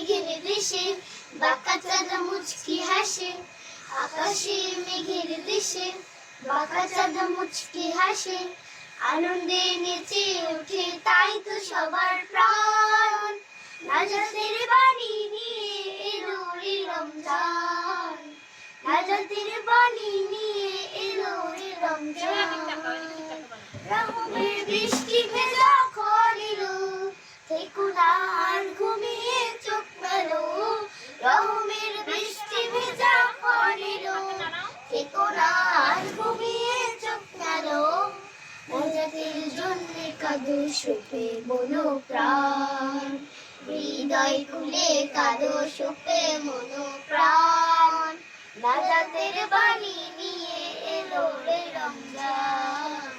মেঘের দেশে বাঁকা চাঁদ মুচকি হাসে, আকাশে মেঘের দেশে বাঁকা চাঁদ মুচকি হাসে, আনন্দে নেচে ওঠে তাই তো সবার প্রাণ। নাজাতের বাণী নিয়ে এলো রে রমজান, নাজাতের বাণী নিয়ে এলো রে রমজান। রহমের বৃষ্টি ভেজা খরিলো, থেকো না আর ঘুমিয়ে চোখ মেলো। রহমের বৃষ্টি ভেজা খরিলো, থেকো না আর ঘুমিয়ে চোখ মেলো। নাজাতের জন্যে কাঁদো শোকে মনো প্রাণ, হৃদয় খুলে কাঁদো শোকে মনো প্রাণ। নাজাতের বাণী নিয়ে এলো রে রমজান,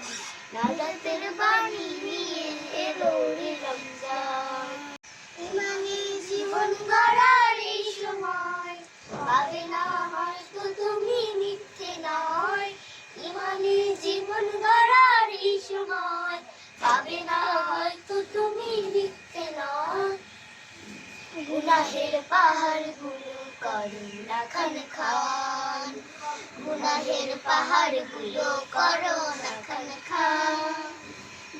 নাজাতের বাণী নিয়ে এলো রে রমজান। ইমানি জীবন গড়ার এই সময় পাবে না হয়তো তুমি মিথ্যে নয়। ইমানি জীবন গড়ার এই সময় পাবে না হয়তো তুমি মিথ্যে নয়। গুনাহের পাহাড় গুলো করো না খান খান, গুনাহের পাহাড় গুলো করো না খান খান।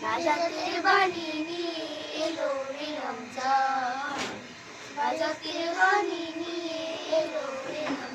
নাজাতের বাণী নিয়ে এলো রে রমজান, নাজাতের বাণী নিয়ে এলো রে রমজান।